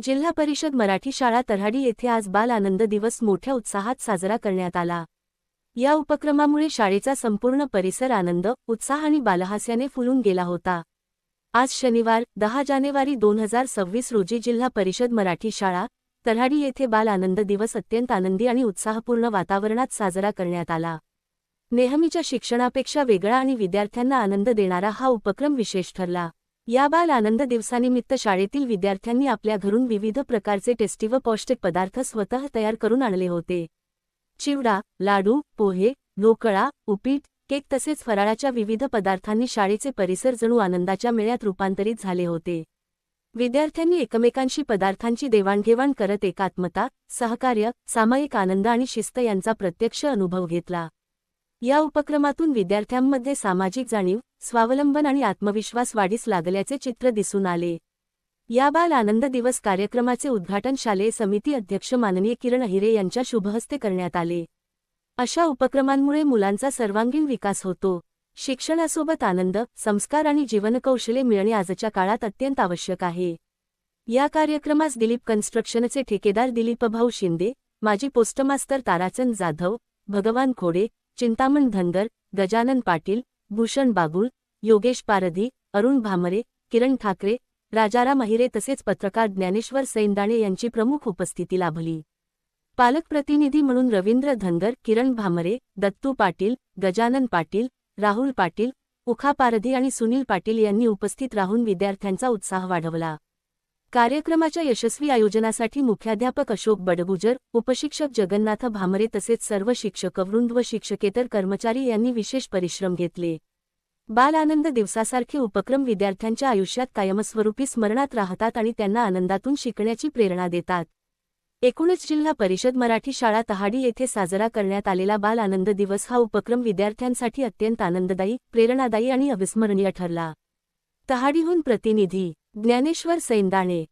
जिल्हा परिषद मराठी शाळा तर्हाडी येथे आज बाल आनंद दिवस मोठ्या उत्साहात साजरा करण्यात आला। या उपक्रमामुळे शाळेचा संपूर्ण परिसर आनंद, उत्साह आणि बालहास्याने फुलून गेला होता। आज शनिवार 10 जानेवारी 2026 रोजी जिल्हा परिषद मराठी शाळा तर्हाडी येथे बाल आनंद दिवस अत्यंत आनंदी आणि उत्साहपूर्ण वातावरणात साजरा करण्यात आला। नेहमीच्या शिक्षणापेक्षा वेगळा आणि विद्यार्थ्यांना आनंद देणारा हा उपक्रम विशेष ठरला। या बाल आनंद दिवसानिमित्त शाळेतील विद्यार्थ्यांनी आपल्या घरून विविध प्रकारचे टेस्टी व पौष्टिक पदार्थ स्वतः तयार करून आणले होते। चिवडा, लाडू, पोहे, ढोकळा, उपीट, केक तसेच फराळाच्या विविध पदार्थांनी शाळेचे परिसर जणू आनंदाच्या मेळ्यात रूपांतरित झाले होते। विद्यार्थ्यांनी एकमेकांशी पदार्थांची देवाणघेवाण करत एकात्मता, सहकार्य, सामायिक आनंद आणि शिस्त यांचा प्रत्यक्ष अनुभव घेतला। या उपक्रमातून विद्यार्थ्यांमध्ये सामाजिक जाणीव, स्वावलंबन आणि आत्मविश्वास वाढीस लागल्याचे चित्र दिसून आले। या बाल आनंद दिवस कार्यक्रमाचे उद्घाटन शालेय समिती अध्यक्ष माननीय किरण अहिरे यांच्या शुभहस्ते करण्यात आले। अशा उपक्रमांमुळे मुलांचा सर्वांगीण विकास होतो। शिक्षणासोबत आनंद, संस्कार आणि जीवनकौशल्ये मिळणे आजच्या काळात अत्यंत आवश्यक आहे। या कार्यक्रमास दिलीप कन्स्ट्रक्शनचे ठेकेदार दिलीपभाऊ शिंदे, माजी पोस्टमास्तर ताराचंद जाधव, भगवान खोडे, चिंतामण धनगर, गजानन पाटील, भूषण बागुल, योगेश पारधी, अरुण भामरे, किरण ठाकरे, राजाराम अहिरे तसेच पत्रकार ज्ञानेश्वर सैंदाणे यांची प्रमुख उपस्थिती लाभली। पालक प्रतिनिधी म्हणून रवींद्र धनगर, किरण भामरे, दत्तू पाटील, गजानन पाटील, राहुल पाटील, उखा पारधी आणि सुनील पाटील यांनी उपस्थित राहून विद्यार्थ्यांचा उत्साह वाढवला। कार्यक्रमाच्या यशस्वी आयोजनासाठी मुख्याध्यापक अशोक बडगुजर, उपशिक्षक जगन्नाथ भामरे तसेच सर्व शिक्षकवृंद व शिक्षकेतर कर्मचारी यांनी विशेष परिश्रम घेतले। बाल आनंद दिवसासारखे उपक्रम विद्यार्थ्यांच्या आयुष्यात कायमस्वरूपी स्मरणात राहतात आणि त्यांना आनंदातून शिकण्याची प्रेरणा देतात। एकूणच जिल्हा परिषद मराठी शाळा तर्हाडी येथे साजरा करण्यात आलेला बाल आनंद दिवस हा उपक्रम विद्यार्थ्यांसाठी अत्यंत आनंददायी, प्रेरणादायी आणि अविस्मरणीय ठरला। तर्हाडीहून प्रतिनिधी ज्ञानेश्वर सैंदाणे।